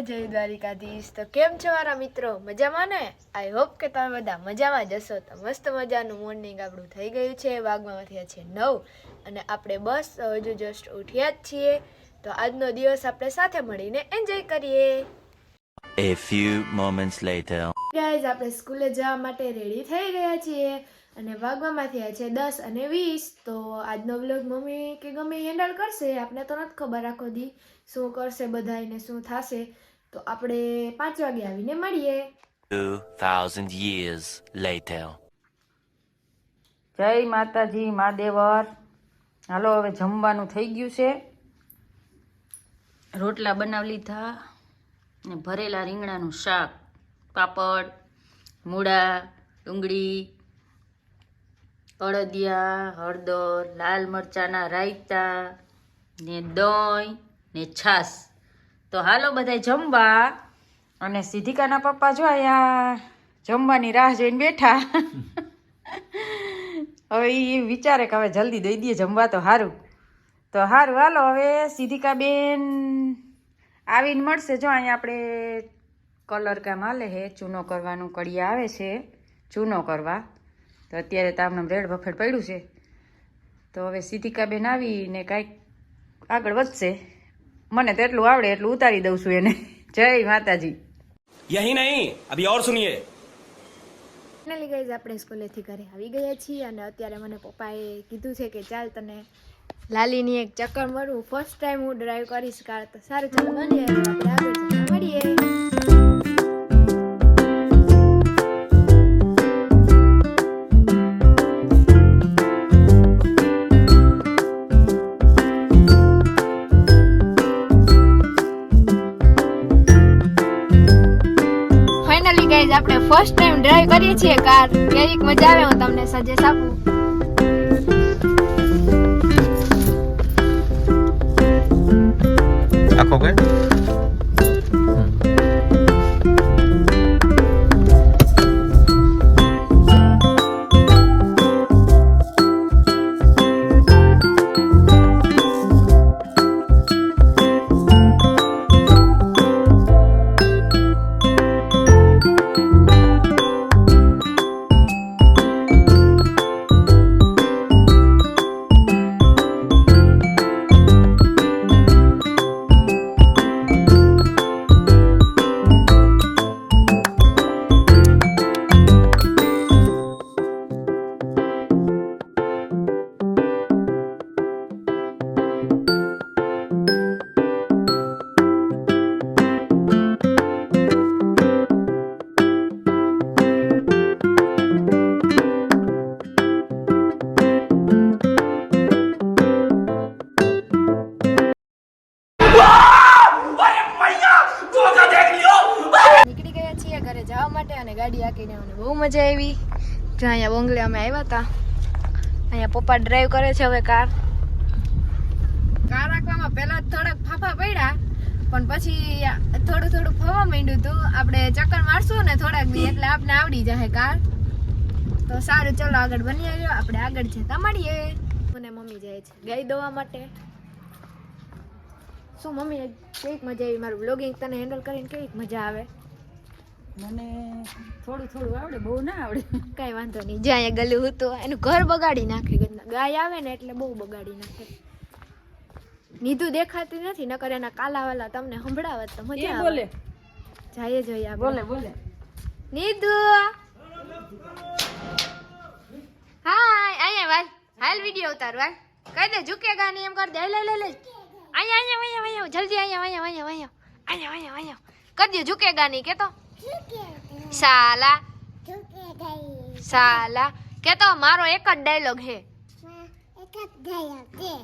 જય દ્વારિકાધીશ। તો કેમ છો મારા મિત્રો? મજામાં ને? આઈ હોપ કે તમે બધા મજામાં જ હશો। તો મસ્ત મજાનું મોર્નિંગ આપણું થઈ ગયું છે। વાગવામાં થયા છે 9 અને આપણે બસ હજુ જસ્ટ ઉઠ્યા જ છીએ। તો આજનો દિવસ આપણે સાથે મળીને એન્જોય કરીએ। A few moments later. Guys આપણે સ્કૂલે જવા માટે રેડી થઈ ગયા છીએ અને વાગવામાં થયા છે 10 અને 20। તો આજનો વ્લોગ મમ્મી કે ગમે હેન્ડલ કરશે, આપણે તો નથી ખબર આખો દી શું કરશે બધાને શું થશે। તો આપણે 5 વાગે આવીને મળીએ। 2000 years later. જય માતાજી મહાદેવર। હાલો હવે જમવાનું થઈ ગયું છે। રોટલા બનાવી લીધા ને ભરેલા રીંગણાનું શાક, પાપડ, મૂળા, ડુંગળી, અળદિયા, હળદર, લાલ મરચાના રાયતા ને દહીં ને છાશ। તો હાલો બધાય જમવા। અને સિદ્ધિકાના પપ્પા જો અહીંયા જમવાની રાહ જોઈને બેઠા। હવે એ વિચારે કે હવે જલ્દી દઈ દઈએ જમવા તો સારું। તો સારું હાલો હવે સિદ્ધિકા બેન આવીને મળશે। જો અહીંયા આપણે કલર કામ હાલે છે, ચૂનો કરવાનું, કડિયા આવે છે ચૂનો કરવા। તો અત્યારે તો આમને રેડ બફેટ પડ્યું છે। તો હવે સિદ્ધિકા બેન આવીને કાંઈક આગળ વધશે। મને તો એટલું આવડે એટલું ઉતારી દઉં છું એને। જય માતાજી। यही नहीं अभी और सुनिए। ફાઇનલી ગાઈઝ આપણે સ્કૂલેથી ઘરે આવી ગયા છીએ અને અત્યારે મને પપ્પાએ કીધું છે કે ચાલ તને લાલીની એક ચક્કર મારું। ફર્સ્ટ ટાઈમ હું ડ્રાઈવ કરીશ કાર। તો સારું ચાલો મળીએ, આપણે આગળ જતા મળીએ। ફાઇનલી ગાઈઝ આપણે ફર્સ્ટ ટાઈમ ડ્રાઈવ કરીએ છીએ કાર। કેવીક મજા આવે હું તમને સજેસ્ટ આપું। आंखों पे નીકળી ગયા છીએ ઘરે જવા માટે અને ગાડી હાંકીને અમને બહુ મજા આવી। જો અહીંયા બોંગલે અમે આવ્યા હતા, અહીંયા પપ્પા ડ્રાઈવ કરે છે હવે કાર હાંકવામાં પહેલા થોડાક ફાફા પડ્યા પણ પછી થોડું થોડું ફરવા માંડ્યું હતું। આપણે ચક્કર મારશું ને થોડાક દી એટલે આપણે આવડી જશે કાર। તો સારું ચલો આગળ બની આવ્યો, આપણે આગળ જતા મળીએ। મને મમ્મી જાય છે ગાય દોવા માટે। શું મમ્મી કેવીક મજા આવી મારું બ્લોગિંગ તને હેન્ડલ કરીને? કેવીક મજા આવે? મને થોડું થોડું આવડે, બહુ ના આવડે। કઈ વાંધો નહીં। જ્યાં અહીંયા ગલું હતું એનું ઘર બગાડી નાખે। ગાય આવે ને એટલે બહુ બગાડી નાખે। નીધુ દેખાતી નથી, નકર એના કાલા વાલા તમને સંભળાવત તો મજા આવે। બોલે જાય જોઈએ આપણે। બોલે બોલે નીધુ હાય અહીંયા વાલ હાલ વિડિયો ઉતારવા કહી દે ઝુકેગા નહીં એમ કર દે। લે લે લે અહીંયા અહીંયા જલ્દી અહીંયા કર દે ઝુકેગા નહીં કે તો સાલા સાલા કે તો મારો એક જ ડાયલોગ હે,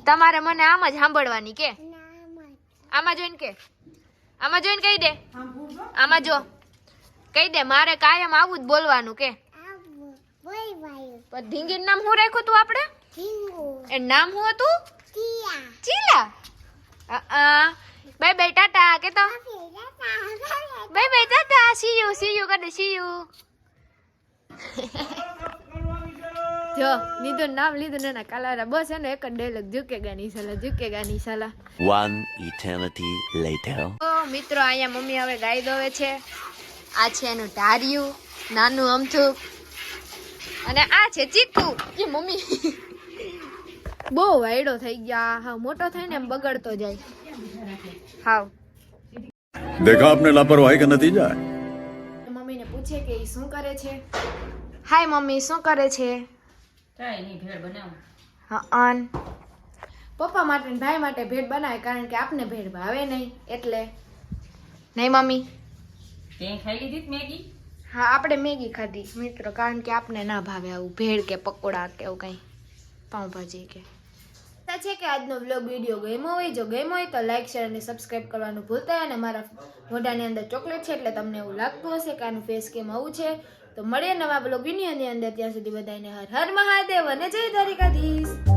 તમારે મને આમ જ સાંભળવાની કે આમાં જોઈને કે આમાં જોઈને કહી દે, આમાં જો કહી દે મારે કાયમ આવું જ બોલવાનું કે। પણ ઢીંગીનું નામ શું રાખ્યું તું આપણે? એ નામ શું હતું? ચીલા। બાય બાય ટાટા કે તો bye bye tata, see you કદે સી યુ। જો નીધું નામ લીધું ને કાલારા બસ એનો એક જ ડાયલોગ ઝુકેગા ની સાલા ઝુકેગા ની સાલા। One eternity later. મિત્રો અહીંયા મમ્મી હવે ગાય દોવે છે. આ છે એનું ઢાર્યું નાનું અમથું અને આ છે ચીકુ. એ મમ્મી બહુ વાયડો થઈ ગયા. હા મોટો થઈને એમ બગડતો જાય. હાવ देखा आपने लापरवाही का नतीजा है. મમ્મીને પૂછે કે ઈ શું કરે છે. હાય મમ્મી શું કરે છે. કાંઈ નહીં, ભેળ બનાવું. હા પપ્પા માટે ને ભાઈ માટે ભેળ બનાવે કારણ કે આપને ભેળ ભાવે નહીં એટલે. નહીં મમ્મી? તે ખાઈ લીધી જ મેગી? હા આપણે મેગી ખાધી મિત્રો કારણ કે આપને ના ભાવે આવું ભેળ કે પકોડા કે એવું કંઈ પાઉંભાજી કે. છે કે આજનો વ્લોગ વિડીયો ગમ્યો હોય, જો ગમ્યો હોય તો લાઈક શેર અને સબસ્ક્રાઇબ કરવાનું ભૂલતા અને મારા મોઢાની અંદર ચોકલેટ છે એટલે તમને એવું લાગતું હશે કે આનું ફેસ કેમ આવું છે. તો મળીએ નવા વ્લોગ વિડીયોની અંદર. ત્યાં સુધી બધાને હર હર મહાદેવ અને જય દ્વારિકાધીશ.